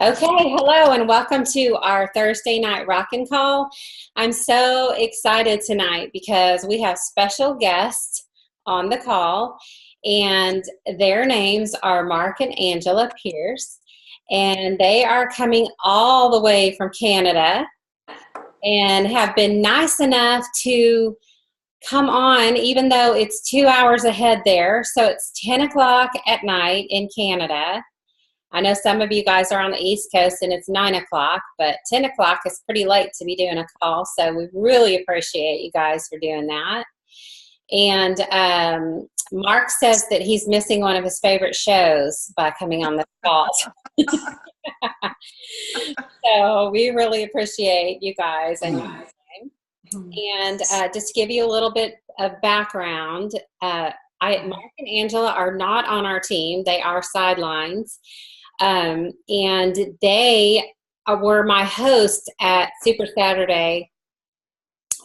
Okay, hello and welcome to our Thursday night rockin' call. I'm so excited tonight because we have special guests on the call, and their names are Mark and Angela Piers, and they are coming all the way from Canada and have been nice enough to come on, even though it's 2 hours ahead there. So it's 10 o'clock at night in Canada. I know some of you guys are on the East Coast and it's 9 o'clock, but 10 o'clock is pretty late to be doing a call. So we really appreciate you guys for doing that. And Mark says that he's missing one of his favorite shows by coming on the call. So we really appreciate you guys and your time. And just to give you a little bit of background, Mark and Angela are not on our team. They are sidelines. And they were my hosts at Super Saturday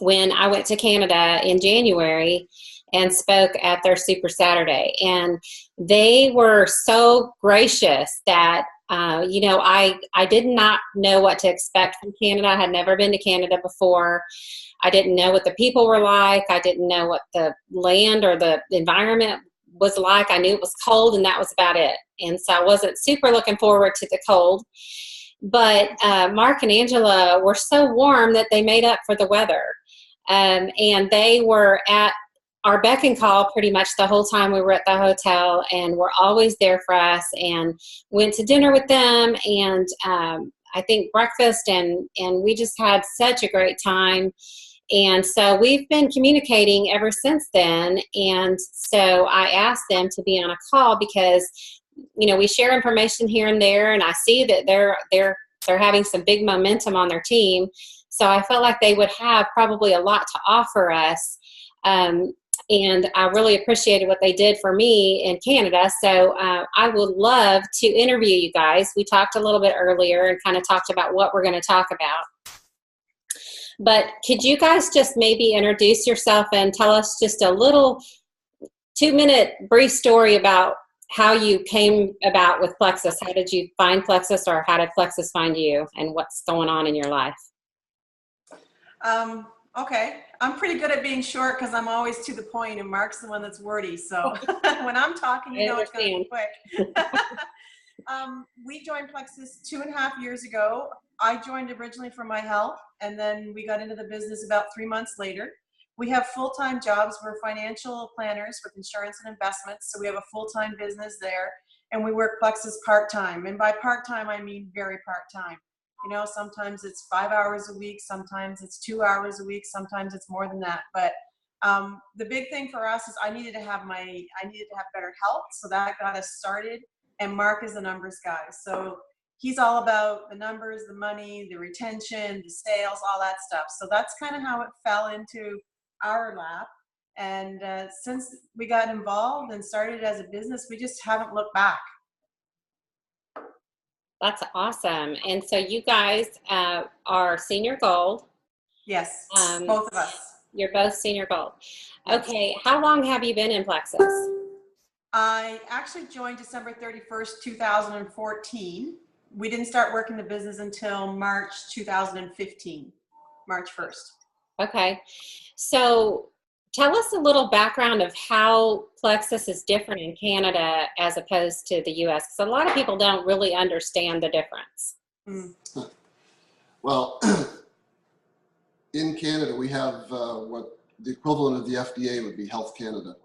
when I went to Canada in January and spoke at their Super Saturday. And they were so gracious that, I did not know what to expect from Canada. I had never been to Canada before. I didn't know what the people were like. I didn't know what the land or the environment was like. I knew it was cold and that was about it. And so I wasn't super looking forward to the cold. But Mark and Angela were so warm that they made up for the weather. And they were at our beck and call pretty much the whole time we were at the hotel, and were always there for us, and went to dinner with them, and I think breakfast, and we just had such a great time. And so we've been communicating ever since then. And so I asked them to be on a call because, we share information here and there, and I see that they're having some big momentum on their team. So I felt like they would have probably a lot to offer us. And I really appreciated what they did for me in Canada. So I would love to interview you guys. We talked a little bit earlier and kind of talked about what we're going to talk about. But could you guys just maybe introduce yourself and tell us just a little 2-minute brief story about how you came about with Plexus? How did you find Plexus, or how did Plexus find you, and what's going on in your life? Okay. I'm pretty good at being short because I'm always to the point, and Mark's the one that's wordy. So when I'm talking, it's going to be quick. We joined Plexus 2.5 years ago. I joined originally for my health, and then we got into the business about 3 months later. We have full-time jobs. We're financial planners with insurance and investments, so we have a full-time business there, and we work Plexus part-time. And by part-time, I mean very part-time. Sometimes it's 5 hours a week, sometimes it's 2 hours a week, sometimes it's more than that. But the big thing for us is I needed to have better health, so that got us started. And Mark is a numbers guy, so he's all about the numbers, the money, the retention, the sales, all that stuff. So that's kind of how it fell into our lap. And since we got involved and started as a business, we just haven't looked back. That's awesome. And so you guys are senior gold. Yes, both of us. You're both senior gold. Okay, how long have you been in Plexus? I actually joined December 31st, 2014. We didn't start working the business until March 2015, March 1st. Okay, so tell us a little background of how Plexus is different in Canada as opposed to the U.S., because a lot of people don't really understand the difference. Well, in Canada, we have what the equivalent of the FDA would be Health Canada.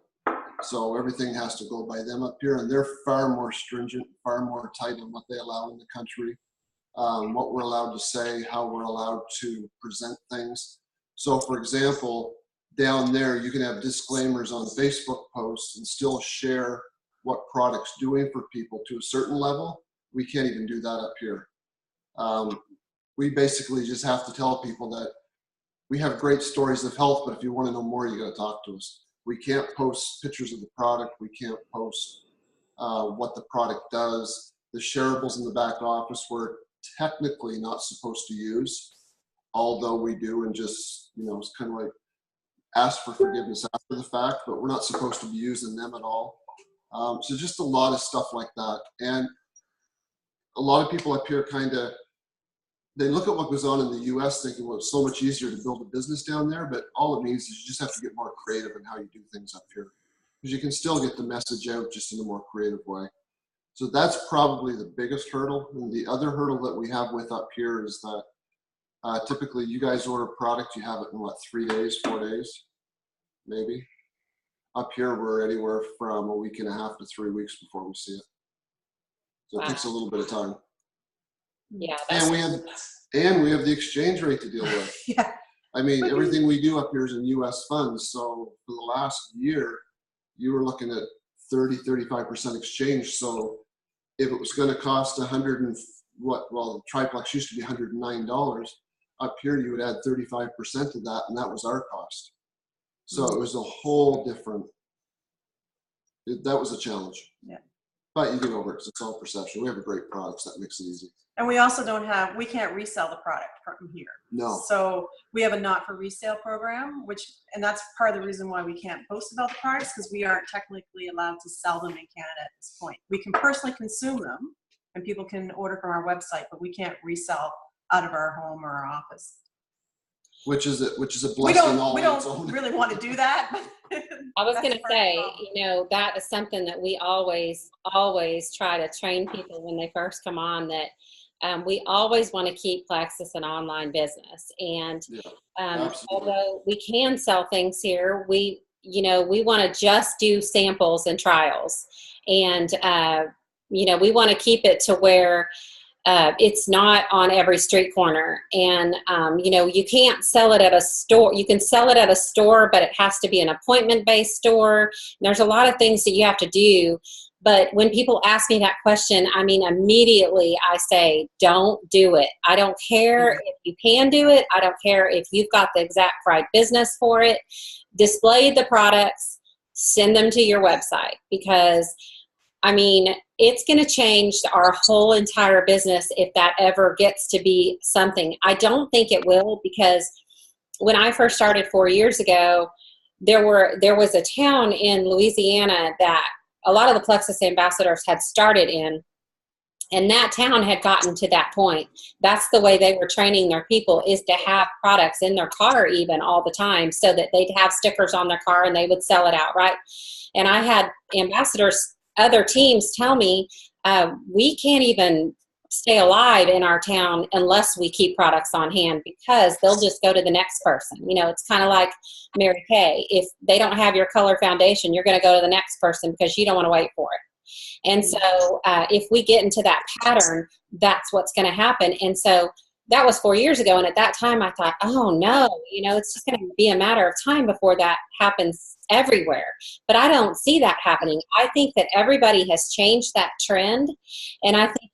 So everything has to go by them up here, and they're far more stringent, far more tight on what they allow in the country, what we're allowed to say, how we're allowed to present things. So, for example, down there, you can have disclaimers on Facebook posts and still share what product's doing for people to a certain level. We can't even do that up here. We basically just have to tell people that we have great stories of health, but if you want to know more, you got to talk to us. We can't post pictures of the product. We can't post what the product does. The shareables in the back office we're technically not supposed to use, although we do, and just, it's kind of like ask for forgiveness after the fact, but we're not supposed to be using them at all. So just a lot of stuff like that. And a lot of people up here they look at what goes on in the US thinking, well, it's so much easier to build a business down there, but all it means is you just have to get more creative in how you do things up here. Because you can still get the message out just in a more creative way. So that's probably the biggest hurdle. And the other hurdle that we have with up here is that typically you guys order product, you have it in what, 3 days, 4 days, maybe? Up here, we're anywhere from a week and a half to 3 weeks before we see it. So it takes a little bit of time. Yeah. And we have the exchange rate to deal with. Yeah. I mean, everything we do up here is in US funds. So for the last year, you were looking at 35% exchange. So if it was going to cost the triplex used to be $109, up here you would add 35% of that, and that was our cost. So it was a whole different, that was a challenge. Yeah. But you get over it because it's all perception. We have a great product, so that makes it easy. And we also we can't resell the product from here. No. So we have a not for resale program, and that's part of the reason why we can't post about the products, because we aren't technically allowed to sell them in Canada at this point. We can personally consume them and people can order from our website, but we can't resell out of our home or our office. Which is a blessing all we on its don't own. really want to do that. I was going to say, that is something that we always try to train people when they first come on, that we always want to keep Plexus an online business. And although we can sell things here, we want to just do samples and trials. And, we want to keep it to where it's not on every street corner. And, you can't sell it at a store. You can sell it at a store, but it has to be an appointment-based store. And there's a lot of things that you have to do. But when people ask me that question, immediately I say, don't do it. I don't care if you can do it. I don't care if you've got the exact right business for it. Display the products, send them to your website, because it's going to change our whole entire business if that ever gets to be something. I don't think it will, because when I first started 4 years ago, there was a town in Louisiana that a lot of the Plexus ambassadors had started in, and that town had gotten to that point. That's the way they were training their people, is to have products in their car even all the time, so that they'd have stickers on their car and they would sell it outright. And I had ambassadors, other teams, tell me, we can't even stay alive in our town unless we keep products on hand, because they'll just go to the next person. It's kind of like Mary Kay. If they don't have your color foundation, you're going to go to the next person because you don't want to wait for it. And so if we get into that pattern, that's what's going to happen. And so that was 4 years ago. And at that time I thought, oh no, it's just going to be a matter of time before that happens everywhere. But I don't see that happening. I think that everybody has changed that trend. And I think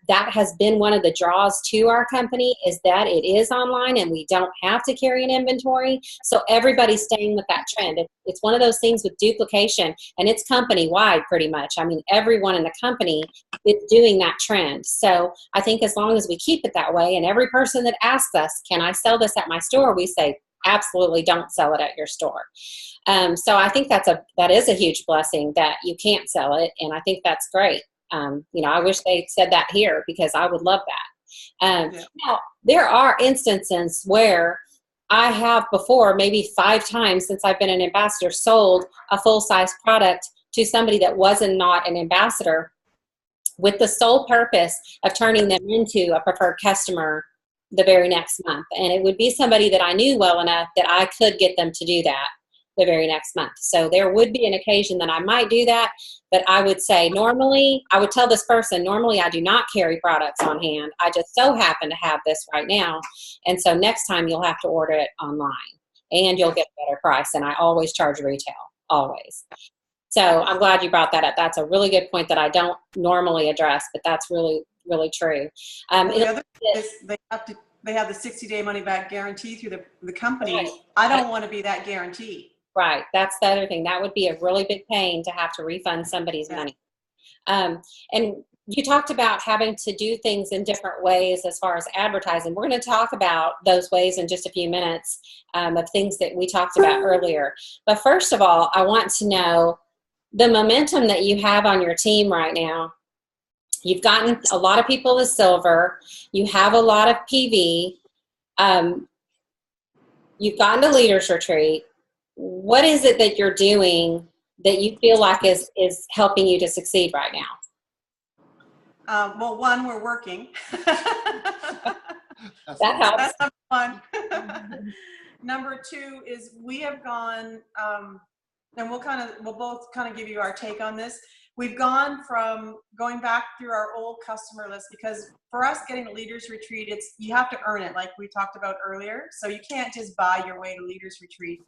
that has been one of the draws to our company, is that it is online and we don't have to carry an inventory. So everybody's staying with that trend. It's one of those things with duplication, and it's company wide pretty much. Everyone in the company is doing that trend. So I think as long as we keep it that way, and every person that asks us, can I sell this at my store? We say, absolutely don't sell it at your store. So I think that is a huge blessing that you can't sell it. And I think that's great. I wish they said that here, because I would love that. Now, there are instances where I have before, maybe 5 times since I've been an ambassador, sold a full-size product to somebody that not an ambassador, with the sole purpose of turning them into a preferred customer the very next month. And it would be somebody that I knew well enough that I could get them to do that the very next month. So there would be an occasion that I might do that, but I would say normally, I would tell this person, normally I do not carry products on hand. I just so happen to have this right now. And so next time you'll have to order it online and you'll get a better price. And I always charge retail, always. So I'm glad you brought that up. That's a really good point that I don't normally address, but that's really, really true. The other is they have the 60-day money-back guarantee through the company. Right. I don't want to be that guarantee. Right. That's the other thing. That would be a really big pain to have to refund somebody's money. And you talked about having to do things in different ways as far as advertising. We're going to talk about those ways in just a few minutes, of things that we talked about earlier. But first of all, I want to know the momentum that you have on your team right now. You've gotten a lot of people to silver. You have a lot of PV. You've gotten to leaders retreat. What is it that you're doing that you feel like is helping you to succeed right now? Well, one, we're working. That helps. That's number one. Number two is we have gone, and we'll both kind of give you our take on this. We've gone from going back through our old customer list, because for us getting a leaders retreat, you have to earn it, like we talked about earlier. So you can't just buy your way to leaders retreat.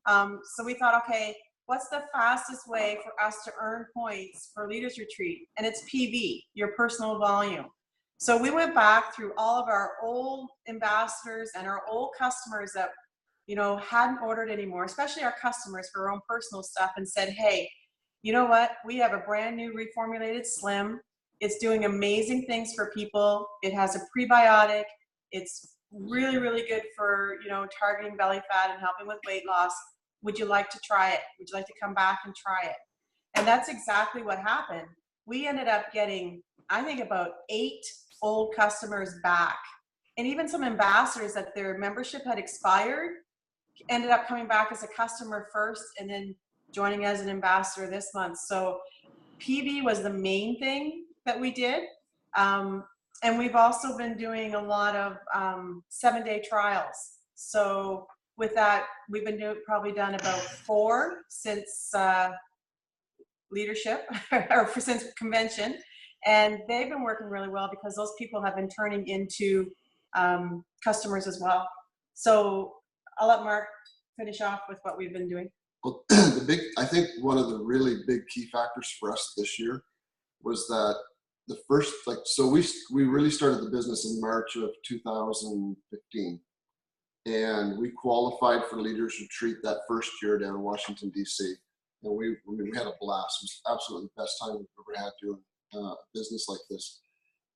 So we thought, okay, what's the fastest way for us to earn points for leaders retreat? And it's PV, your personal volume. So we went back through all of our old ambassadors and our old customers that, you know, hadn't ordered anymore, especially our customers for our own personal stuff, and said, hey, you know what? We have a brand new reformulated Slim. It's doing amazing things for people. It has a prebiotic. It's really, really good for, you know, targeting belly fat and helping with weight loss. Would you like to try it? Would you like to come back and try it? And that's exactly what happened. We ended up getting, I think, about 8 old customers back. And even some ambassadors that their membership had expired ended up coming back as a customer first and then joining as an ambassador this month. So PV was the main thing that we did. And we've also been doing a lot of 7-day trials. So with that, we've been probably done about 4 since leadership or since convention. And they've been working really well because those people have been turning into customers as well. So I'll let Mark finish off with what we've been doing. Well, I think one of the really big key factors for us this year was that the first, so we really started the business in March of 2015. And we qualified for Leaders Retreat that first year down in Washington, D.C. And we had a blast. It was absolutely the best time we've ever had doing business like this.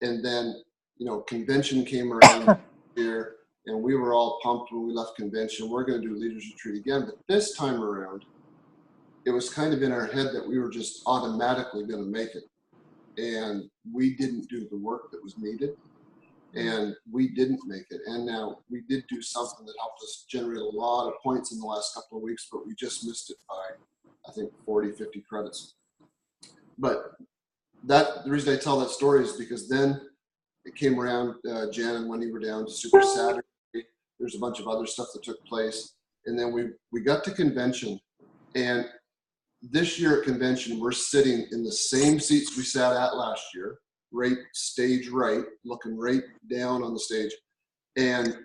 And then, you know, convention came around here, and we were all pumped when we left convention. We're going to do Leaders Retreat again. But this time around, it was kind of in our head that we were just automatically going to make it. And we didn't do the work that was needed. And we didn't make it. And now we did do something that helped us generate a lot of points in the last couple of weeks, but we just missed it by, I think, 40, 50 credits. But the reason I tell that story is because then it came around, Jan and Wendy were down to Super Saturday. There's a bunch of other stuff that took place. And then we got to convention. And this year at convention, we're sitting in the same seats we sat at last year. Right stage right, looking right down on the stage. And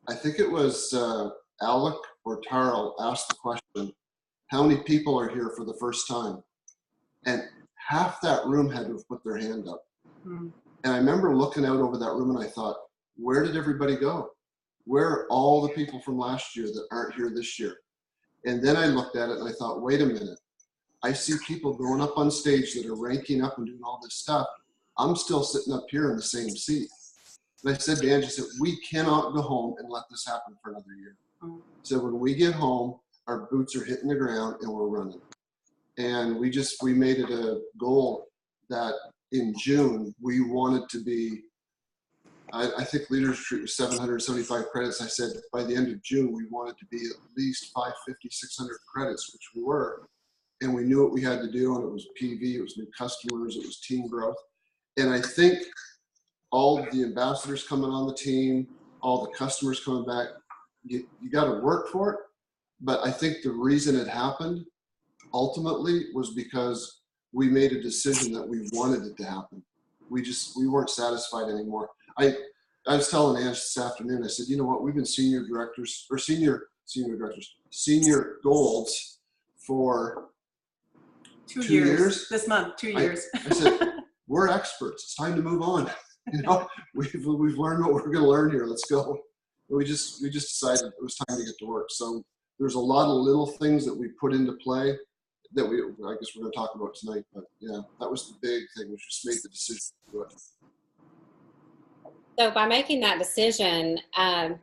I think it was Alec or Tarl asked the question, how many people are here for the first time? And half that room had to have put their hand up. Mm-hmm. And I remember looking out over that room and I thought, where did everybody go? Where are all the people from last year that aren't here this year? And then I looked at it and I thought, wait a minute. I see people going up on stage that are ranking up and doing all this stuff. I'm still sitting up here in the same seat. And I said to Angie, I said, we cannot go home and let this happen for another year. So when we get home, our boots are hitting the ground and we're running. And we made it a goal that in June, we wanted to be, I think Leaders Retreat was 775 credits. I said by the end of June, we wanted to be at least 550, 600 credits, which we were. And we knew what we had to do, and it was PV, it was new customers, it was team growth. And I think all of the ambassadors coming on the team, all the customers coming back, you got to work for it. But I think the reason it happened ultimately was because we made a decision that we wanted it to happen. We weren't satisfied anymore. I was telling Ange this afternoon, I said, you know what, we've been senior golds for 2 years. This month, 2 years. I said, we're experts. It's time to move on. You know, we've learned what we're going to learn here. Let's go. And we just decided it was time to get to work. So there's a lot of little things that we put into play that I guess we're going to talk about tonight. But yeah, that was the big thing. We just made the decision to do it. So by making that decision,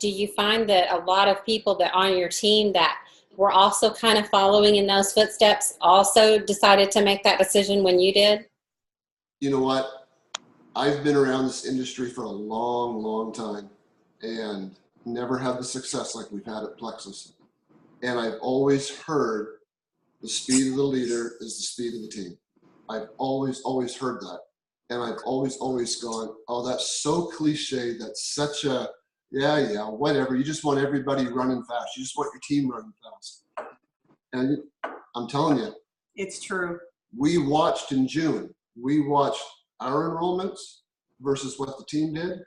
do you find that a lot of people that are on your team that were also kind of following in those footsteps also decided to make that decision when you did? You know what? I've been around this industry for a long, long time and never had the success like we've had at Plexus. And I've always heard the speed of the leader is the speed of the team. I've always, always heard that. And I've always, always gone, oh, that's so cliche. That's such a, yeah, whatever. You just want everybody running fast. You just want your team running fast. And I'm telling you, It's true. we watched in June, we watched our enrollments versus what the team did,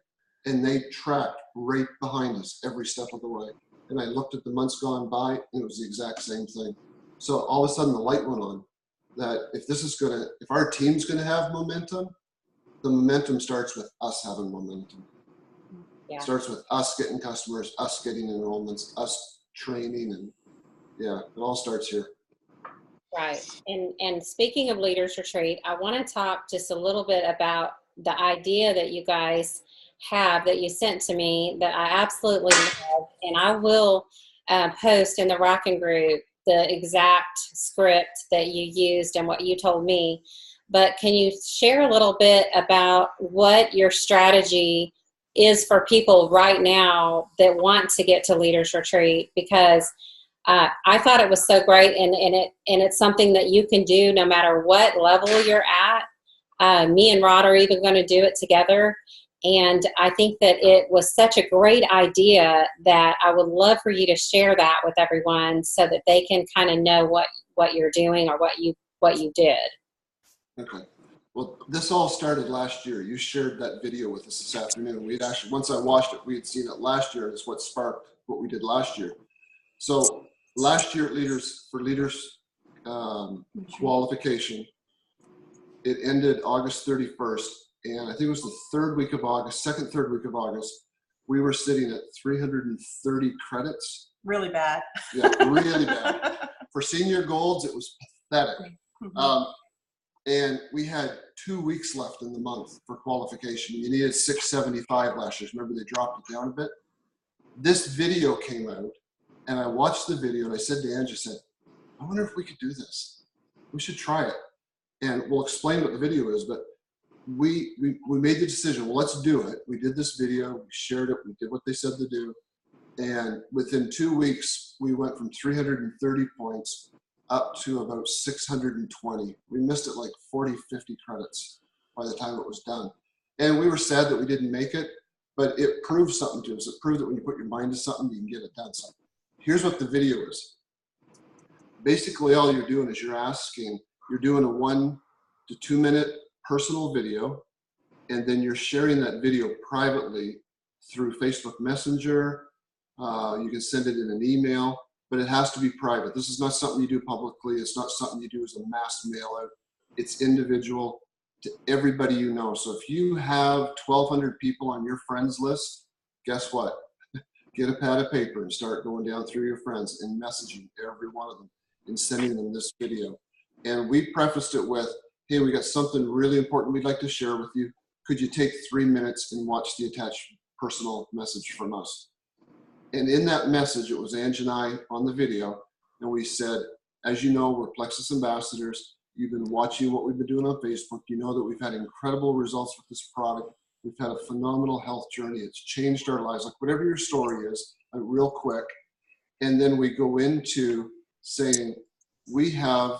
and they tracked right behind us every step of the way. And I looked at the months gone by, and it was the exact same thing. So all of a sudden the light went on that if our team's gonna have momentum, the momentum starts with us having momentum. Yeah. It starts with us getting customers, us getting enrollments, us training, and yeah, it all starts here. Right. And speaking of Leaders Retreat, I want to talk just a little bit about the idea that you guys have that you sent to me that I absolutely love. And I will post in the Rockin' Group the exact script that you used and what you told me. But can you share a little bit about what your strategy is for people right now that want to get to Leaders Retreat? Because I thought it was so great, and it's something that you can do no matter what level you're at. Me and Rod are even going to do it together, and I think that it was such a great idea that I would love for you to share that with everyone so that they can kind of know what you're doing or what you did. Okay. Well, this all started last year. You shared that video with us this afternoon. We'd actually, once I watched it, we had seen it last year. It's what sparked what we did last year. So last year at Leaders qualification, it ended August 31st. And I think it was the third week of August, third week of August. We were sitting at 330 credits. Really bad. Yeah, really bad. For senior golds, it was pathetic. And we had 2 weeks left in the month for qualification. You needed 675 last year. Remember, they dropped it down a bit. This video came out, and I watched the video, and I said to Angie, I wonder if we could do this. We should try it. And we'll explain what the video is, but we made the decision, well, let's do it. We did this video, we shared it, we did what they said to do. And within 2 weeks, we went from 330 points up to about 620. We missed it like 40, 50 credits by the time it was done. And we were sad that we didn't make it, but it proved something to us. It proved that when you put your mind to something, you can get it done. So here's what the video is. Basically, all you're doing is you're doing a 1 to 2 minute personal video, and then you're sharing that video privately through Facebook Messenger. You can send it in an email, but it has to be private. This is not something you do publicly. It's not something you do as a mass mail out. It's individual to everybody you know. So if you have 1,200 people on your friends list, guess what? Get a pad of paper and start going down through your friends and messaging every one of them and sending them this video. And we prefaced it with, hey, we got something really important we'd like to share with you. Could you take 3 minutes and watch the attached personal message from us? And in that message, it was Ange and I on the video, and we said, as you know, we're Plexus ambassadors. You've been watching what we've been doing on Facebook. You know that we've had incredible results with this product. We've had a phenomenal health journey. It's changed our lives. Like whatever your story is, real quick. And then we go into saying, we have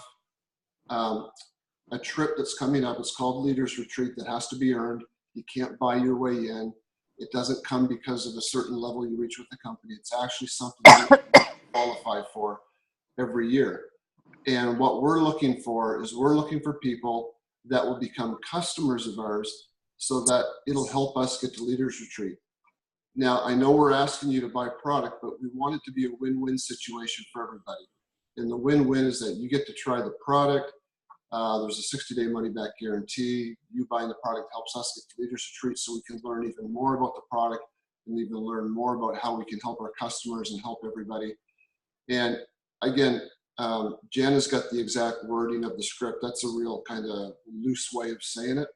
a trip that's coming up. It's called Leaders Retreat that has to be earned. You can't buy your way in. It doesn't come because of a certain level you reach with the company. It's actually something you qualify for every year. And what we're looking for is we're looking for people that will become customers of ours so that it'll help us get to Leaders Retreat. Now, I know we're asking you to buy product, but we want it to be a win-win situation for everybody. And the win-win is that you get to try the product. There's a 60-day money-back guarantee. You buying the product helps us get to Leaders Retreat so we can learn even more about the product and even learn more about how we can help our customers and help everybody. And again, Jen has got the exact wording of the script. That's a real kind of loose way of saying it.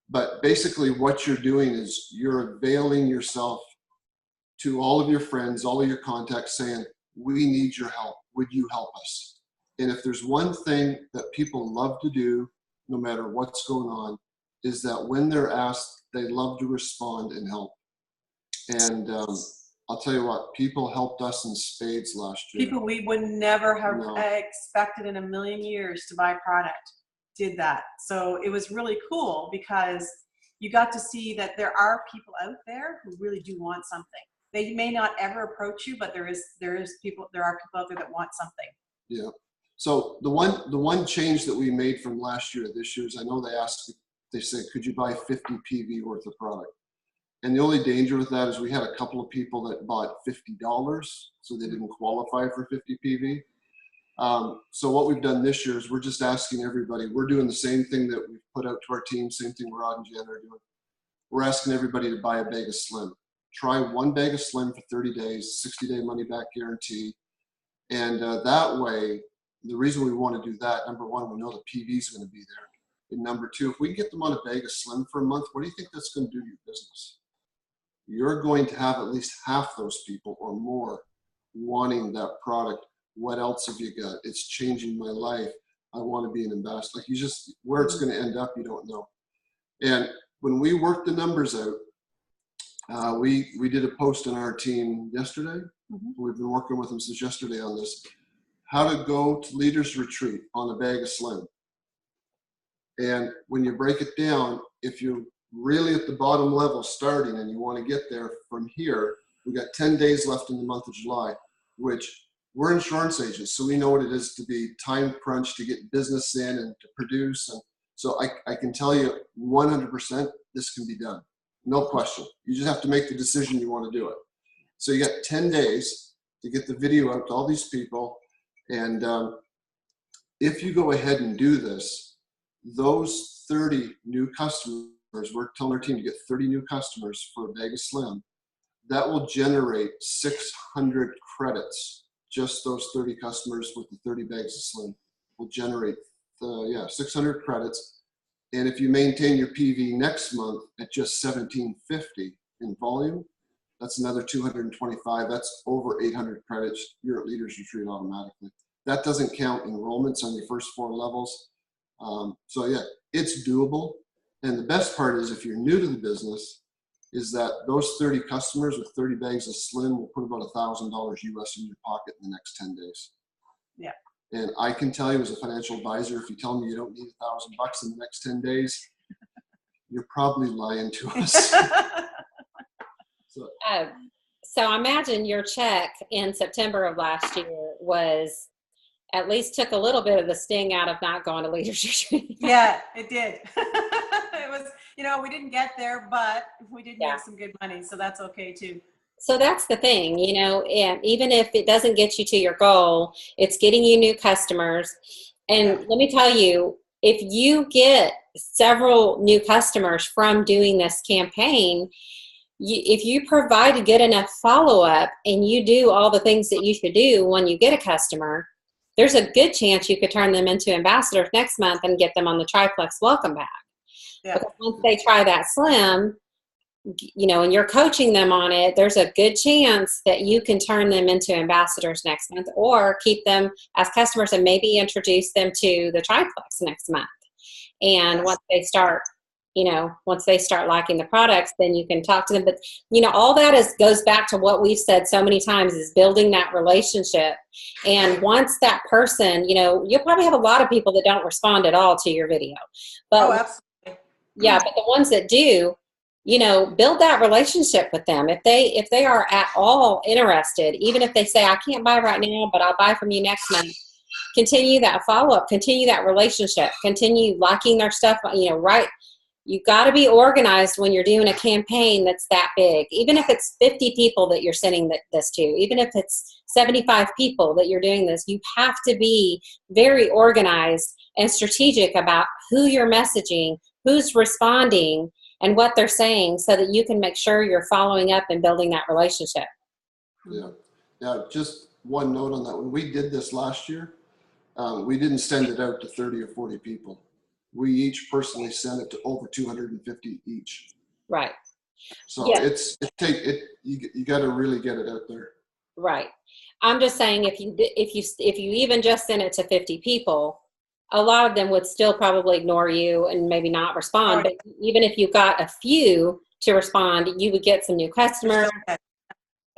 But basically what you're doing is you're availing yourself to all of your friends, all of your contacts saying, we need your help. Would you help us? And if there's one thing that people love to do, no matter what's going on, is that when they're asked, they love to respond and help. And I'll tell you what, people helped us in spades last year. People we would never have No. expected in a million years to buy a product did that. So it was really cool because you got to see that there are people out there who really do want something. They may not ever approach you, but there are people out there that want something. Yeah. So the one change that we made from last year to this year is, I know they said, could you buy 50 PV worth of product? And the only danger with that is we had a couple of people that bought $50, so they didn't qualify for 50 PV. So what we've done this year is we're just asking everybody, we're doing the same thing that we've put out to our team, same thing Rod and Jen are doing. We're asking everybody to buy a bag of Slim. Try one bag of Slim for 30 days, 60-day money-back guarantee. And that way, the reason we want to do that, number one, we know the PV is going to be there. And number two, if we can get them on a bag of Slim for a month, what do you think that's going to do to your business? You're going to have at least half those people or more wanting that product. What else have you got? It's changing my life. I want to be an ambassador. Like, you just, where it's going to end up, you don't know. And when we worked the numbers out, we did a post on our team yesterday. We've been working with them since yesterday on this. How to go to Leaders Retreat on a bag of Slim. And when you break it down, if you're really at the bottom level starting and you want to get there from here, we got 10 days left in the month of July, which we're insurance agents, so we know what it is to be time crunched to get business in and to produce. And so I can tell you 100% this can be done. No question. You just have to make the decision you want to do it. So you got 10 days to get the video out to all these people. And if you go ahead and do this, those 30 new customers, we're telling our team to get 30 new customers for a bag of Slim, that will generate 600 credits. Just those 30 customers with the 30 bags of Slim will generate 600 credits. And if you maintain your PV next month at just $17.50 in volume, that's another 225. That's over 800 credits. You're at Leaders Retreat automatically. That doesn't count enrollments on your first 4 levels. So yeah, it's doable. And the best part is, if you're new to the business, is that those 30 customers with 30 bags of Slim will put about $1,000 US in your pocket in the next 10 days. Yeah. And I can tell you as a financial advisor, if you tell me you don't need $1,000 in the next 10 days, you're probably lying to us. So imagine your check in September of last year was, at least took a little bit of the sting out of not going to Leaders Retreat. Yeah, it did. It was, we didn't get there, but we did make some good money, so that's okay too. So that's the thing, and even if it doesn't get you to your goal, it's getting you new customers. And let me tell you, if you get several new customers from doing this campaign, if you provide a good enough follow-up and you do all the things that you should do when you get a customer, there's a good chance you could turn them into ambassadors next month and get them on the Triplex welcome bag. Yeah. Because once they try that Slim, and you're coaching them on it, there's a good chance that you can turn them into ambassadors next month, or keep them as customers and maybe introduce them to the Triplex next month. And once they start, liking the products, then you can talk to them. But, all that goes back to what we've said so many times, is building that relationship. And once that person, you'll probably have a lot of people that don't respond at all to your video. But, absolutely. Yeah, but the ones that do, build that relationship with them. If they are at all interested, even if they say, I can't buy right now, but I'll buy from you next month, continue that follow-up, continue that relationship, continue liking their stuff, right. You've got to be organized when you're doing a campaign that's that big. Even if it's 50 people that you're sending this to, even if it's 75 people that you're doing this, you have to be very organized and strategic about who you're messaging, who's responding, and what they're saying, so that you can make sure you're following up and building that relationship. Yeah. Just one note on that. When we did this last year, we didn't send it out to 30 or 40 people. We each personally sent it to over 250 each. Right. So you got to really get it out there. Right. I'm just saying, if you even just send it to 50 people, a lot of them would still probably ignore you and maybe not respond. But even if you got a few to respond, you would get some new customers,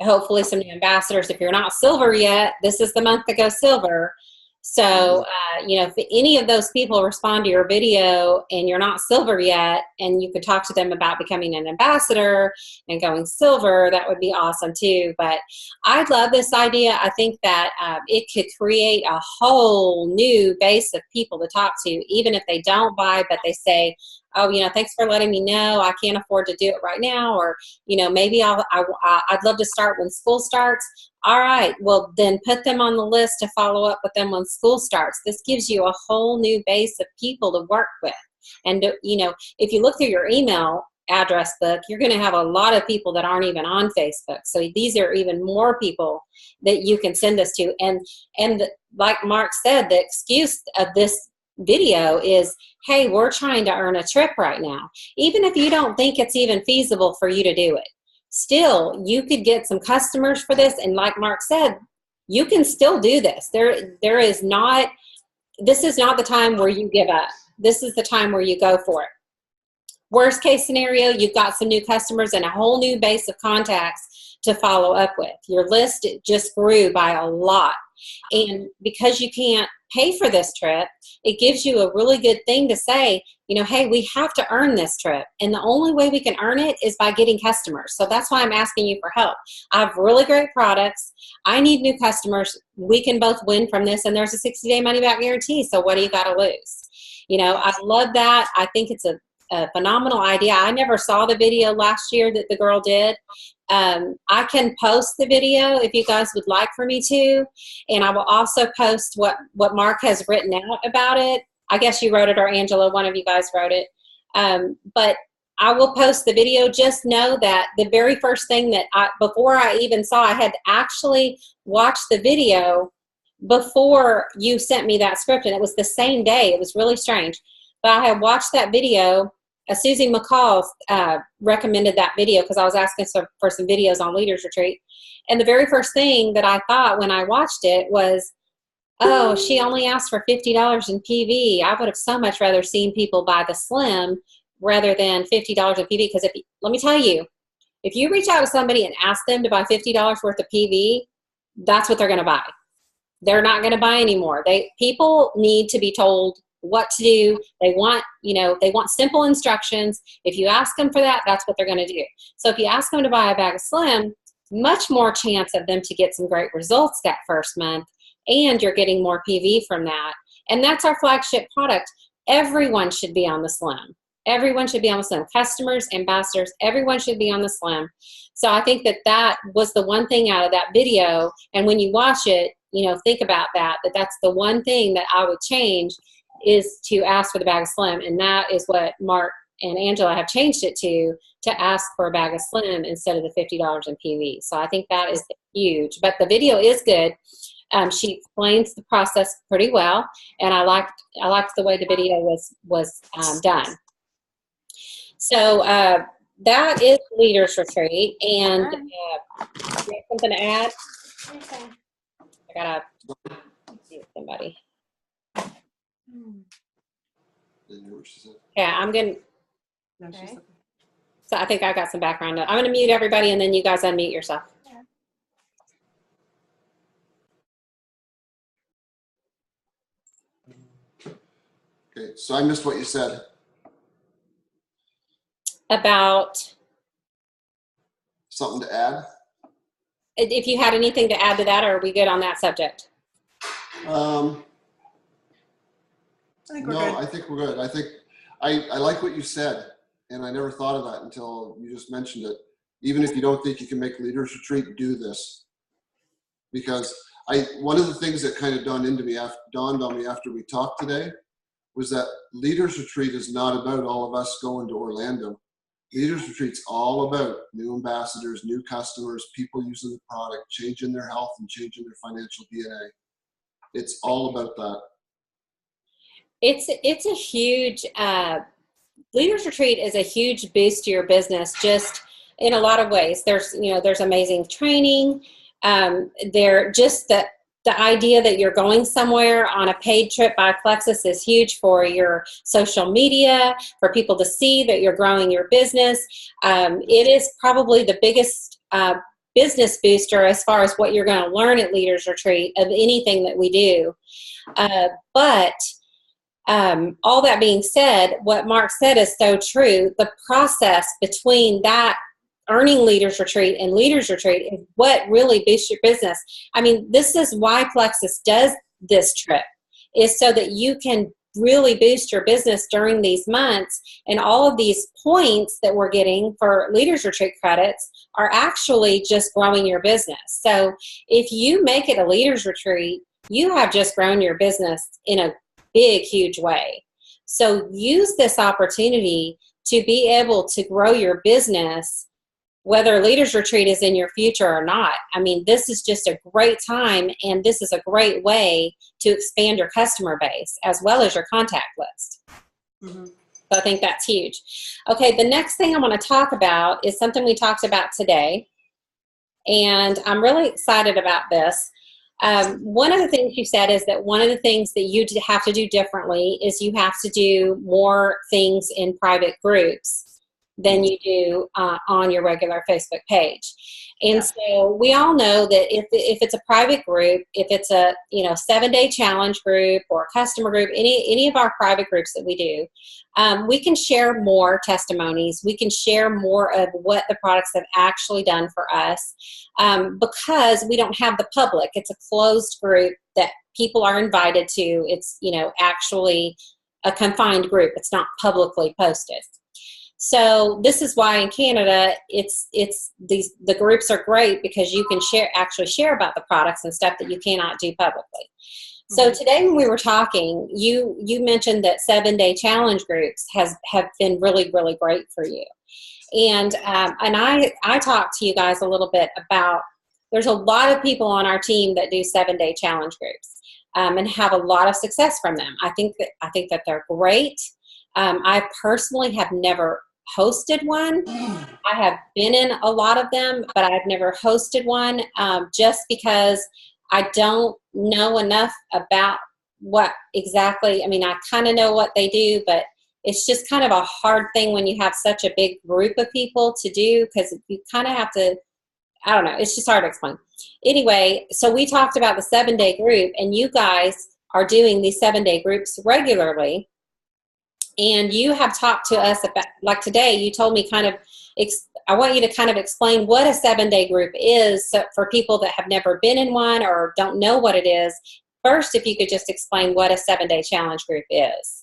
hopefully some new ambassadors. If you're not silver yet, this is the month to go silver. So, you know, if any of those people respond to your video and you're not silver yet, and you could talk to them about becoming an ambassador and going silver, that would be awesome too. But I love this idea. I think that it could create a whole new base of people to talk to, even if they don't buy, but they say, oh, you know, thanks for letting me know. I can't afford to do it right now. Or, you know, maybe I'd love to start when school starts. All right, well, then put them on the list to follow up with them when school starts. This gives you a whole new base of people to work with. And, you know, if you look through your email address book, you're going to have a lot of people that aren't even on Facebook. So these are even more people that you can send this to. And like Mark said, the excuse of this video is, hey, we're trying to earn a trip right now. Even if you don't think it's even feasible for you to do it, still, you could get some customers for this. And like Mark said, you can still do this. This is not the time where you give up. This is the time where you go for it. Worst case scenario, you've got some new customers and a whole new base of contacts to follow up with. Your list just grew by a lot. And because you can't pay for this trip, it gives you a really good thing to say, you know, hey, we have to earn this trip. And the only way we can earn it is by getting customers. So that's why I'm asking you for help. I have really great products. I need new customers. We can both win from this. And there's a 60-day money-back guarantee. So what do you got to lose? You know, I love that. I think it's a phenomenal idea. I never saw the video last year that the girl did. I can post the video if you guys would like for me to, and I will also post what Mark has written out about it. I guess you wrote it, or Angela, one of you guys wrote it. But I will post the video. Just know that the very first thing that before I even saw, I had actually watched the video before you sent me that script, and it was the same day. It was really strange. But I had watched that video. Susie McCall recommended that video because I was asking for some videos on Leaders Retreat. And the very first thing that I thought when I watched it was, oh, she only asked for $50 in PV. I would have so much rather seen people buy the Slim rather than $50 in PV. Because let me tell you, if you reach out to somebody and ask them to buy $50 worth of PV, that's what they're going to buy. They're not going to buy anymore. People need to be told what to do. They want simple instructions. If you ask them for that, that's what they're going to do. So if you ask them to buy a bag of Slim, much more chance of them to get some great results that first month, and you're getting more PV from that. And that's our flagship product. Everyone should be on the Slim. Everyone should be on the Slim. Customers, ambassadors, everyone should be on the Slim. So I think that was the one thing out of that video. And when you watch it, you know, think about that's the one thing that I would change, is to ask for the bag of Slim. And that is what Mark and Angela have changed it to ask for a bag of Slim instead of the $50 in PV. So I think that is huge. But the video is good. She explains the process pretty well, and I liked the way the video was done. So that is Leaders Retreat. And do you have something to add? Okay. I gotta see somebody. Yeah, I'm gonna. Okay. So I think I got some background. I'm gonna mute everybody, and then you guys unmute yourself. Okay, so I missed what you said. About Something to add? if you had anything to add to that, or are we good on that subject? I think we're good. I think we're good. I think I like what you said, and I never thought of that until you just mentioned it. Even if you don't think you can make Leaders Retreat, do this. Because one of the things that kind of dawned on me after we talked today was that Leaders Retreat is not about all of us going to Orlando. Leaders Retreat's all about new ambassadors, new customers, people using the product, changing their health and changing their financial DNA. It's all about that. It's a huge Leaders Retreat is a huge boost to your business, just in a lot of ways. There's amazing training. They're just the idea that you're going somewhere on a paid trip by Plexus is huge for your social media, for people to see that you're growing your business. It is probably the biggest business booster as far as what you're going to learn at Leaders Retreat of anything that we do. But all that being said, what Mark said is so true. The process between that earning Leaders Retreat and Leaders Retreat is what really boosts your business. I mean, this is why Plexus does this trip, is so that you can really boost your business during these months. And all of these points that we're getting for Leaders Retreat credits are actually just growing your business. So if you make it a Leaders Retreat, you have just grown your business in a big, huge way. So use this opportunity to be able to grow your business, whether Leaders Retreat is in your future or not. I mean, this is just a great time, and this is a great way to expand your customer base as well as your contact list. Mm-hmm. So I think that's huge. Okay, the next thing I want to talk about is something we talked about today, and I'm really excited about this. One of the things you said is that one of the things that you have to do differently is you have to do more things in private groups than you do on your regular Facebook page. And so we all know that if it's a private group, if it's a 7-day challenge group or a customer group, any of our private groups that we do, we can share more testimonies. We can share more of what the products have actually done for us because we don't have the public. It's a closed group that people are invited to. It's actually a confined group. It's not publicly posted. So this is why in Canada, the groups are great because you can actually share about the products and stuff that you cannot do publicly. So today when we were talking, you mentioned that 7-day challenge groups have been really, really great for you. And I talked to you guys a little bit about, there's a lot of people on our team that do 7-day challenge groups and have a lot of success from them. I think that they're great. I personally have never hosted one. I have been in a lot of them, but I've never hosted one just because I don't know enough about what exactly, I mean, I kind of know what they do, but it's just kind of a hard thing when you have such a big group of people to do because you kind of have to, I don't know, it's just hard to explain. Anyway, so we talked about the 7-day group, and you guys are doing these 7-day groups regularly. And you have talked to us about, like today, you told me I want you to kind of explain what a 7-day group is for people that have never been in one or don't know what it is. First, if you could just explain what a 7-day challenge group is.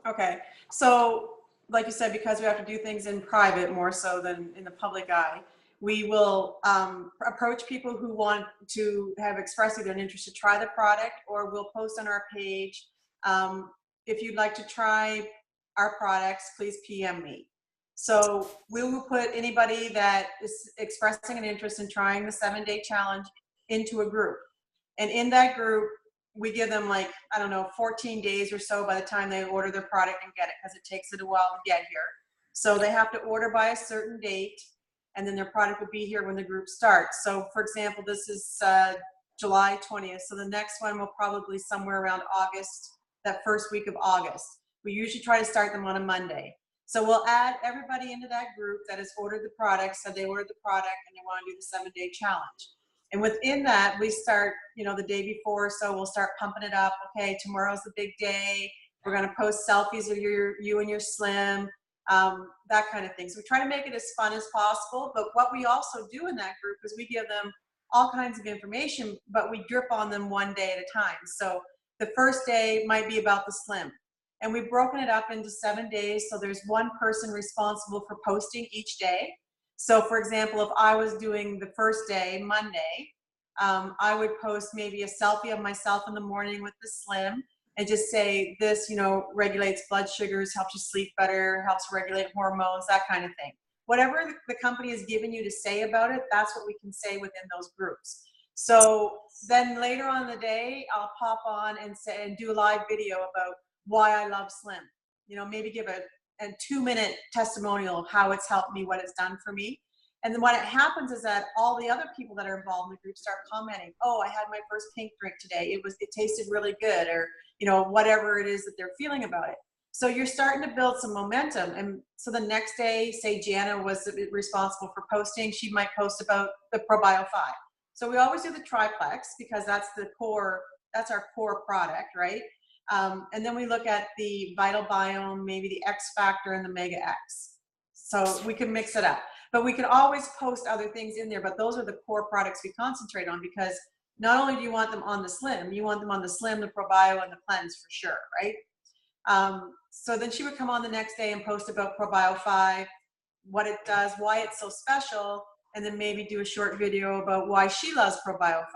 Okay. So, like you said, because we have to do things in private more so than in the public eye, we will approach people who want to have expressed either an interest to try the product, or we'll post on our page, if you'd like to try our products, please PM me. So we will put anybody that is expressing an interest in trying the 7-day challenge into a group. And in that group, we give them 14 days or so by the time they order their product and get it, because it takes it a while to get here. So they have to order by a certain date, and then their product will be here when the group starts. So for example, this is July 20th. So the next one will probably somewhere around August, that first week of August. We usually try to start them on a Monday. So we'll add everybody into that group that has ordered the product, said they ordered the product and they want to do the 7-day challenge. And within that, we start, the day before, so we'll start pumping it up. Okay, tomorrow's the big day. We're going to post selfies of you and your slim, that kind of thing. So we try to make it as fun as possible. But what we also do in that group is we give them all kinds of information, but we drip on them one day at a time. So the first day might be about the slim. And we've broken it up into 7 days. So there's one person responsible for posting each day. So for example, if I was doing the first day, Monday, I would post maybe a selfie of myself in the morning with the slim and just say this, regulates blood sugars, helps you sleep better, helps regulate hormones, that kind of thing. Whatever the company has given you to say about it, that's what we can say within those groups. So then later on in the day, I'll pop on and do a live video about why I love Slim. Maybe give a 2-minute testimonial of how it's helped me, what it's done for me. And then what happens is that all the other people that are involved in the group start commenting, oh, I had my first pink drink today. It tasted really good, or, you know, whatever it is that they're feeling about it. So you're starting to build some momentum. And so the next day, say Jana was responsible for posting, she might post about the ProBio 5. So we always do the triplex because that's the core, that's our core product, right? And then we look at the Vital Biome, maybe the X Factor and the Mega X. So we can mix it up. But we can always post other things in there, but those are the core products we concentrate on, because not only do you want them on the Slim, you want them on the Slim, the ProBio, and the Cleanse for sure, right? So then she would come on the next day and post about ProBio 5, what it does, why it's so special, and then maybe do a short video about why she loves ProBio 5.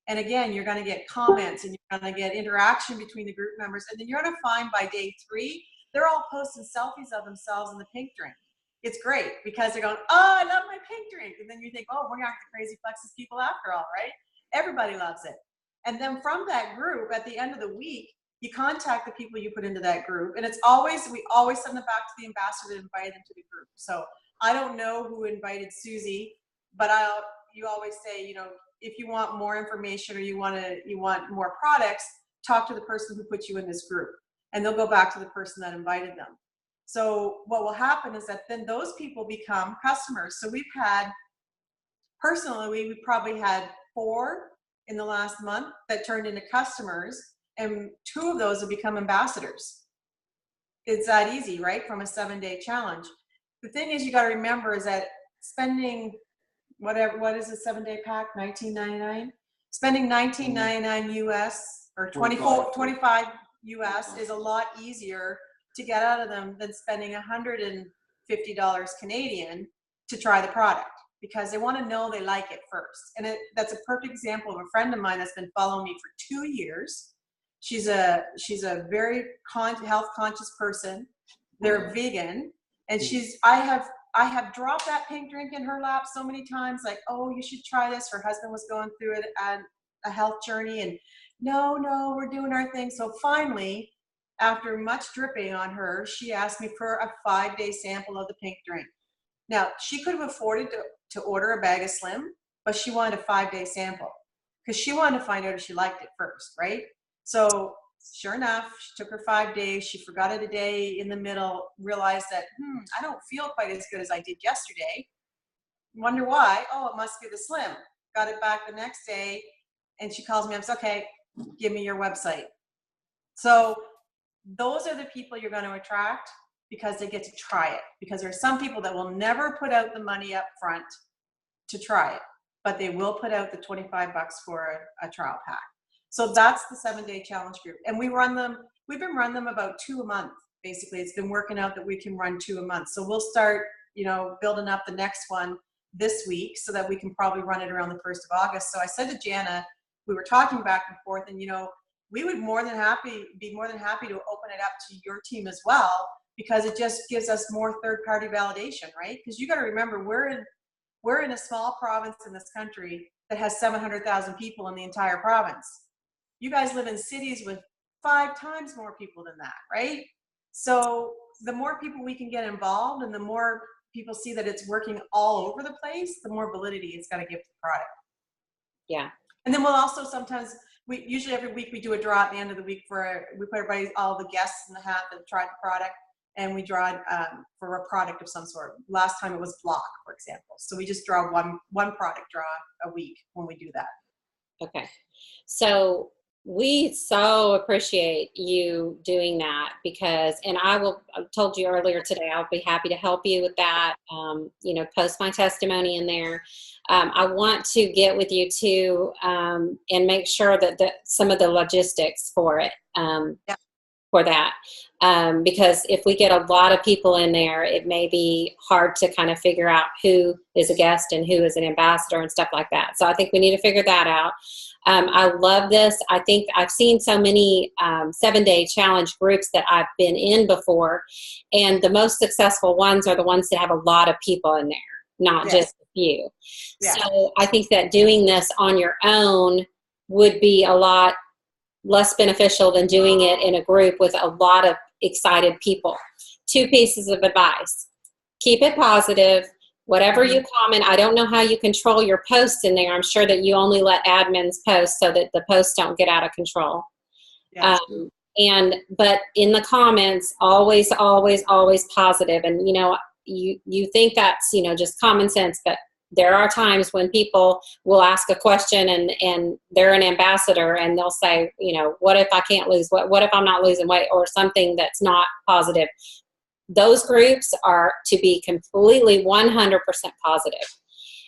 And again, you're going to get comments and you're going to get interaction between the group members. And then you're going to find by day 3, they're all posting selfies of themselves in the pink drink. It's great because they're going, oh, I love my pink drink. And then you think, oh, we're not the crazy Plexus people after all, right? Everybody loves it. And then from that group, at the end of the week, you contact the people you put into that group. And it's always, we always send them back to the ambassador to invite them to the group. So I don't know who invited Susie, but you always say, you know, if you want more information or you want more products, talk to the person who put you in this group. And they'll go back to the person that invited them. So what will happen is that then those people become customers. So we've had, personally, we probably had 4 in the last month that turned into customers, and 2 of those have become ambassadors. It's that easy, right? From a 7-day challenge. The thing is, you got to remember is that spending what is a 7-day pack? $19.99. Spending $19.99 US or 25 US is a lot easier to get out of them than spending $150 Canadian to try the product, because they want to know they like it first. And that's a perfect example of a friend of mine that's been following me for 2 years. She's a very health conscious person. They're vegan, and I have dropped that pink drink in her lap so many times, like, oh, you should try this. Her husband was going through it at a health journey, and no, we're doing our thing. So finally, after much dripping on her, she asked me for a 5-day sample of the pink drink. Now, she could have afforded to order a bag of Slim, but she wanted a 5-day sample because she wanted to find out if she liked it first, right? So sure enough, she took her 5 days. She forgot it a day in the middle, realized that, I don't feel quite as good as I did yesterday. Wonder why? Oh, it must be the Slim. Got it back the next day, and she calls me up and says, okay, give me your website. So those are the people you're going to attract because they get to try it. Because there are some people that will never put out the money up front to try it, but they will put out the $25 for a trial pack. So that's the 7-day challenge group. And we've been running them about 2 a month. Basically, it's been working out that we can run 2 a month. So we'll start, building up the next one this week so that we can probably run it around the 1st of August. So I said to Jana, we were talking back and forth, and we would be more than happy to open it up to your team as well, because it just gives us more third-party validation, right? Because you got to remember, we're in a small province in this country that has 700,000 people in the entire province. You guys live in cities with 5 times more people than that, right? So the more people we can get involved and the more people see that it's working all over the place, the more validity it's going to give to the product. Yeah. And then we'll also sometimes, usually every week we do a draw at the end of the week we put all the guests in the hat that tried the product, and we draw for a product of some sort. Last time it was Block, for example. So we just draw one product draw a week when we do that. Okay. So we so appreciate you doing that because, and I told you earlier today, I'll be happy to help you with that. Post my testimony in there. I want to get with you too and make sure that some of the logistics for it, for that. Because if we get a lot of people in there, it may be hard to kind of figure out who is a guest and who is an ambassador and stuff like that. So I think we need to figure that out. I love this. I think I've seen so many 7-day challenge groups that I've been in before, and the most successful ones are the ones that have a lot of people in there, not just a few. Yeah. So I think that doing this on your own would be a lot less beneficial than doing it in a group with a lot of excited people. 2 pieces of advice. Keep it positive. Whatever you comment, I don't know how you control your posts in there. I'm sure that you only let admins post so that the posts don't get out of control. Yeah. But in the comments, always, always, always positive. And, you know, you think that's, you know, just common sense, but there are times when people will ask a question and they're an ambassador and they'll say, you know, what if I can't lose? What if I'm not losing weight, or something that's not positive? Those groups are to be completely 100% positive.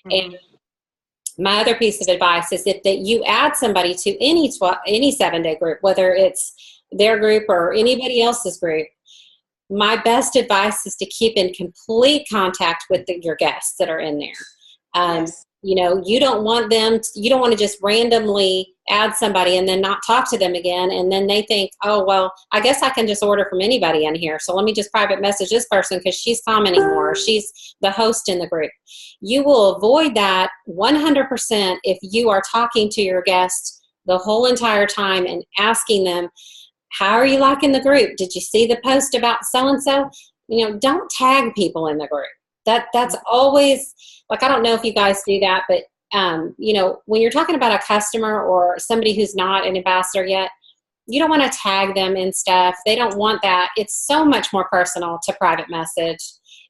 And my other piece of advice is that you add somebody to any 7-day group, whether it's their group or anybody else's group, my best advice is to keep in complete contact with your guests that are in there. Yes. You know, you don't want to just randomly add somebody and then not talk to them again. And then they think, oh, well, I guess I can just order from anybody in here. So let me just private message this person because she's commenting more. She's the host in the group. You will avoid that 100% if you are talking to your guests the whole entire time and asking them, how are you liking the group? Did you see the post about so-and-so? You know, don't tag people in the group. That's always, like, I don't know if you guys do that, but, you know, when you're talking about a customer or somebody who's not an ambassador yet, you don't want to tag them in stuff. They don't want that. It's so much more personal to private message.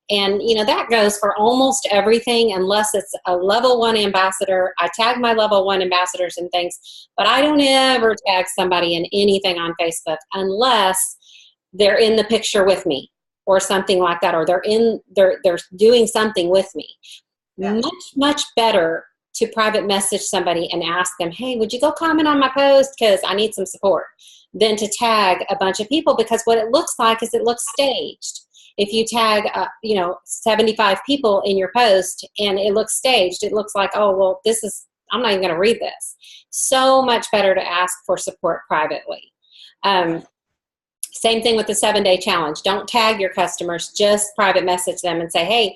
And, you know, that goes for almost everything unless it's a level 1 ambassador. I tag my level 1 ambassadors and things, but I don't ever tag somebody in anything on Facebook unless they're in the picture with me or something like that, or they're doing something with me. Yeah. Much, much better to private message somebody and ask them, hey, would you go comment on my post because I need some support, than to tag a bunch of people, because what it looks like is it looks staged. If you tag, 75 people in your post and it looks staged, it looks like, oh, well, I'm not even going to read this. So much better to ask for support privately. Same thing with the 7-day challenge. Don't tag your customers, just private message them and say, hey,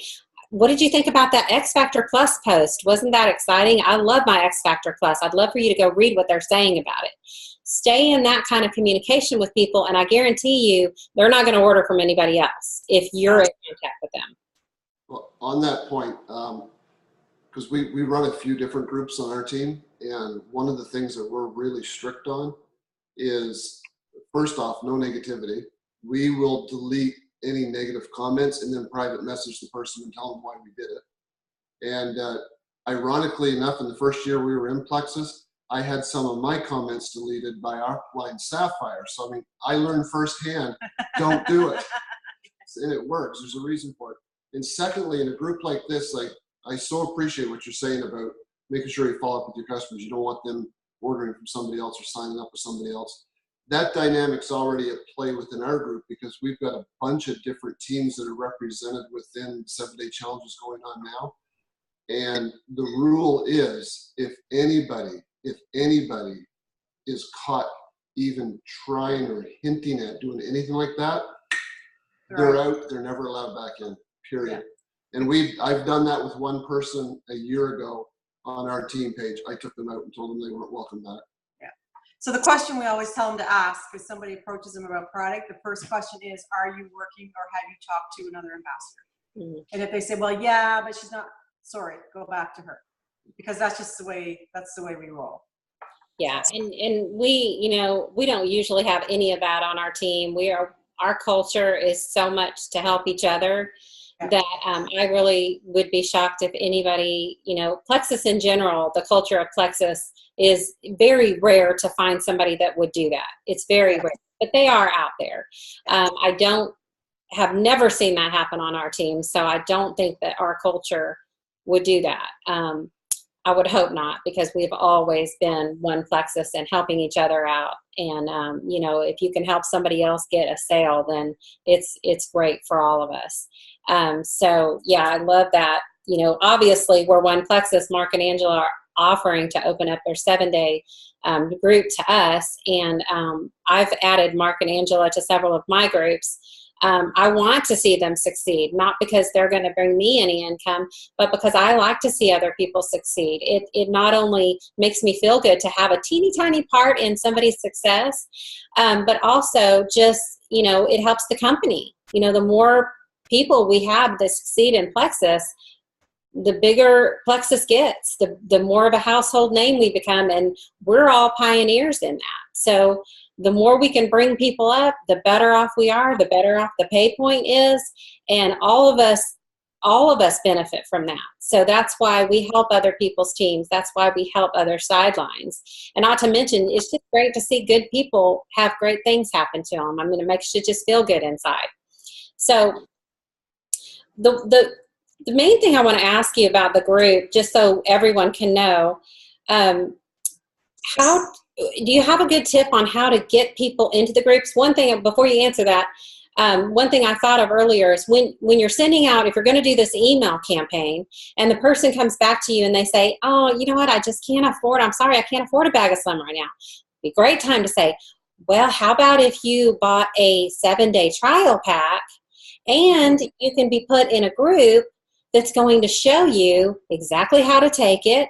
what did you think about that X Factor Plus post? Wasn't that exciting? I love my X Factor Plus. I'd love for you to go read what they're saying about it. Stay in that kind of communication with people, and I guarantee you they're not going to order from anybody else if you're in contact with them. Well, on that point, because we run a few different groups on our team, and one of the things that we're really strict on is, first off, no negativity. We will delete any negative comments and then private message the person and tell them why we did it. And ironically enough, in the first year we were in Plexus, I had some of my comments deleted by Upline Sapphire. So, I mean, I learned firsthand, don't do it. And it works. There's a reason for it. And secondly, in a group like this, like, I so appreciate what you're saying about making sure you follow up with your customers. You don't want them ordering from somebody else or signing up with somebody else. That dynamic's already at play within our group because we've got a bunch of different teams that are represented within 7-day challenges going on now. And the rule is, if anybody is caught even trying or hinting at doing anything like that, they're out. They're never allowed back in, period. Yeah. And I've done that with one person a year ago on our team page. I took them out and told them they weren't welcome back. So the question we always tell them to ask if somebody approaches them about product, the first question is, are you working or have you talked to another ambassador? And if they say, well, yeah, but she's not, sorry, go back to her. Because that's just the way we roll. Yeah, and we don't usually have any of that on our team. Our culture is so much to help each other that I really would be shocked if anybody, Plexus in general, the culture of Plexus is very rare to find somebody that would do that. It's very rare, but they are out there. I have never seen that happen on our team, so I don't think that our culture would do that. I would hope not, because we've always been one Plexus and helping each other out. And, if you can help somebody else get a sale, then it's great for all of us. So yeah, I love that. Obviously we're one Plexus. Mark and Angela are offering to open up their 7-day group to us. And I've added Mark and Angela to several of my groups. I want to see them succeed, not because they're going to bring me any income, but because I like to see other people succeed. It not only makes me feel good to have a teeny tiny part in somebody's success, but also just, it helps the company. The more people we have that succeed in Plexus, the bigger Plexus gets, the more of a household name we become, and we're all pioneers in that. So the more we can bring people up, the better off we are, the better off the pay point is, and all of us benefit from that. So that's why we help other people's teams. That's why we help other sidelines. And not to mention, it's just great to see good people have great things happen to them. I mean, it makes you just feel good inside. So the main thing I want to ask you about the group, just so everyone can know, how do you have a good tip on how to get people into the groups? One thing, before you answer that, one thing I thought of earlier is when you're sending out, if you're going to do this email campaign and the person comes back to you and they say, oh, you know what, I just can't afford, I'm sorry, I can't afford a bag of Slim right now. It'd be a great time to say, well, how about if you bought a 7-day trial pack and you can be put in a group that's going to show you exactly how to take it,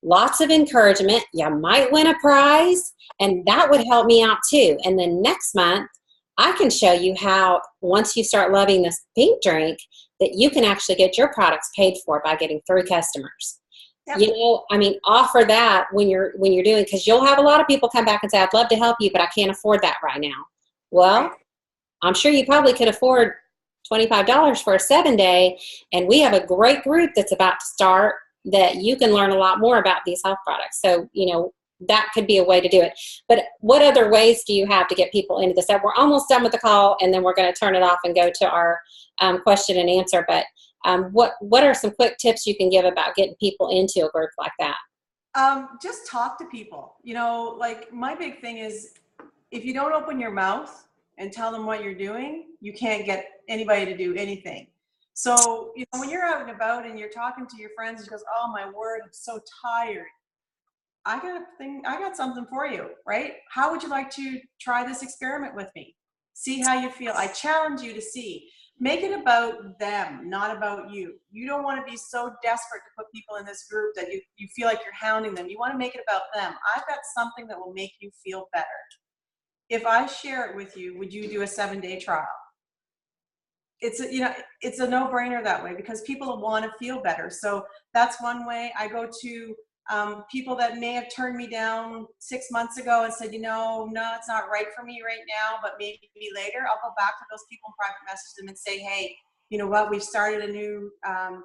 lots of encouragement, you might win a prize, and that would help me out too. And then next month, I can show you how, once you start loving this pink drink, that you can actually get your products paid for by getting 3 customers. Yep. You know, I mean, offer that when you're doing, because you'll have a lot of people come back and say, I'd love to help you, but I can't afford that right now. Well, I'm sure you probably could afford $25 for a 7-day, and we have a great group that's about to start that you can learn a lot more about these health products. So, you know, that could be a way to do it. But what other ways do you have to get people into this? We're almost done with the call, and then we're going to turn it off and go to our question and answer. But what are some quick tips you can give about getting people into a group like that? Just talk to people. You know, like my big thing is, if you don't open your mouth and tell them what you're doing, you can't get anybody to do anything. So, you know, when you're out and about and you're talking to your friends, you goes, oh my word, I'm so tired. I got something for you, right? How would you like to try this experiment with me? See how you feel. I challenge you to see. Make it about them, not about you. You don't want to be so desperate to put people in this group that you feel like you're hounding them. You want to make it about them. I've got something that will make you feel better. If I share it with you, would you do a 7-day trial? It's a no-brainer that way, because people want to feel better. So that's one way. I go to people that may have turned me down 6 months ago and said, no, it's not right for me right now, but maybe later. I'll go back to those people and private message them and say, hey, you know what, we've started a new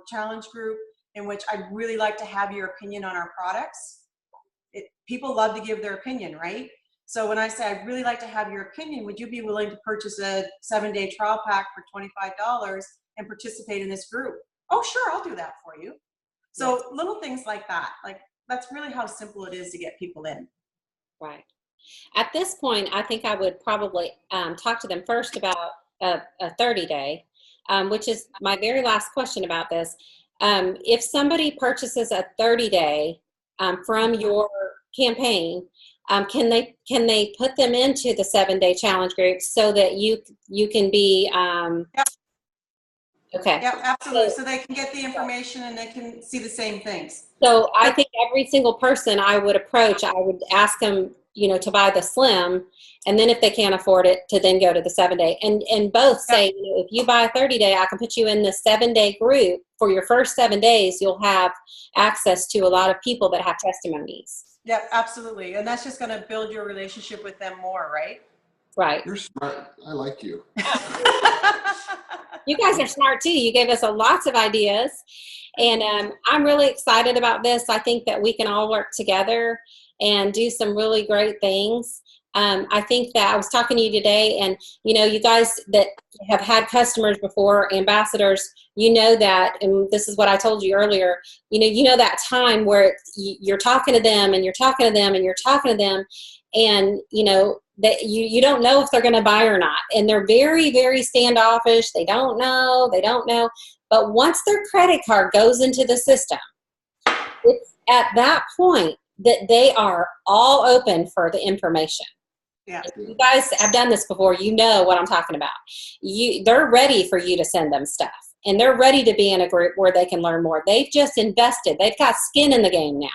challenge group in which I'd really like to have your opinion on our products. People love to give their opinion, right? So when I say I'd really like to have your opinion, would you be willing to purchase a 7-day trial pack for $25 and participate in this group? Oh, sure, I'll do that for you. So yes. Little things like that, like that's really how simple it is to get people in. Right. At this point, I think I would probably talk to them first about a 30-day, which is my very last question about this. If somebody purchases a 30-day from your campaign, can they put them into the 7-day challenge group so that you can be Yep. Okay. Yeah, absolutely. So they can get the information and they can see the same things. So I think every single person I would approach, I would ask them, you know, to buy the Slim, and then if they can't afford it, to then go to the 7-day. And both say, you know, if you buy a 30-day, I can put you in the 7-day group. For your first 7 days, you'll have access to a lot of people that have testimonies. Yeah, absolutely. And that's just going to build your relationship with them more, right? Right. You're smart. I like you. You guys are smart too. You gave us lots of ideas, and I'm really excited about this. I think that we can all work together and do some really great things. I think that I was talking to you today, and you know, you guys that have had customers before, ambassadors, you know that, and this is what I told you earlier, you know that time where you're talking to them and you're talking to them and you're talking to them, and you know that you don't know if they're going to buy or not, and they're very, very standoffish. They don't know, but once their credit card goes into the system, it's at that point that they are all open for the information. Yeah. You guys have done this before. You know what I'm talking about. They're ready for you to send them stuff, and they're ready to be in a group where they can learn more. They've just invested. They've got skin in the game now,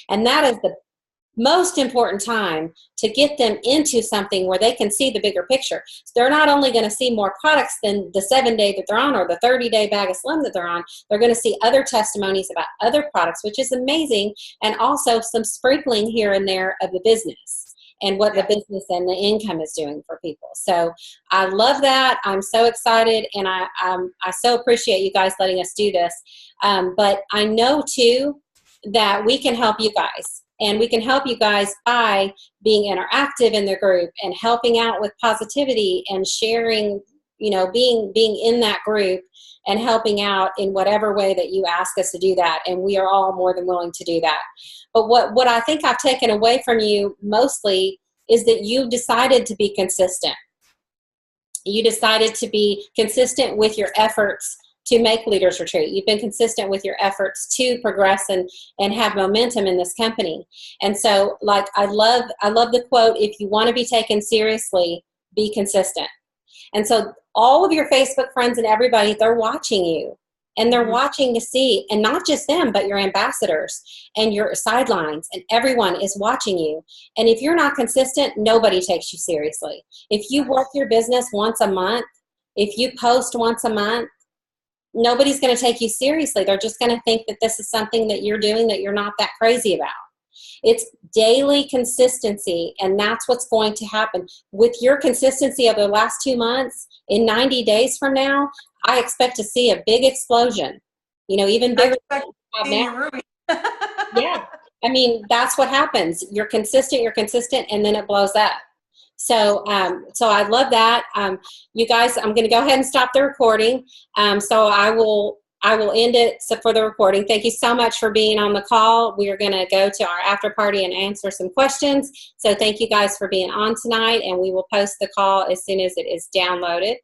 and that is most important time to get them into something where they can see the bigger picture. So they're not only going to see more products than the 7-day that they're on or the 30-day bag of Slim that they're on, they're going to see other testimonies about other products, which is amazing, and also some sprinkling here and there of the business and what the business and the income is doing for people. So I love that. I'm so excited, and I so appreciate you guys letting us do this. But I know, too, that we can help you guys. And we can help you guys by being interactive in the group and helping out with positivity and sharing, you know, being in that group and helping out in whatever way that you ask us to do that. And we are all more than willing to do that. But what I think I've taken away from you mostly is that you decided to be consistent. You decided to be consistent with your efforts to make Leaders Retreat. You've been consistent with your efforts to progress and have momentum in this company. And so, like, I love the quote, if you want to be taken seriously, be consistent. And so all of your Facebook friends and everybody, they're watching you. And they're watching to see, and not just them, but your ambassadors and your sidelines, and everyone is watching you. And if you're not consistent, nobody takes you seriously. If you work your business once a month, if you post once a month, nobody's going to take you seriously. They're just going to think that this is something that you're doing that you're not that crazy about. It's daily consistency, and that's what's going to happen. With your consistency over the last 2 months, in 90 days from now, I expect to see a big explosion. You know, even bigger than now. Yeah. I mean, that's what happens. You're consistent, and then it blows up. So, so I love that. You guys, I'm going to go ahead and stop the recording. So I will end it for the recording. Thank you so much for being on the call. We are going to go to our after party and answer some questions. So thank you guys for being on tonight, and we will post the call as soon as it is downloaded.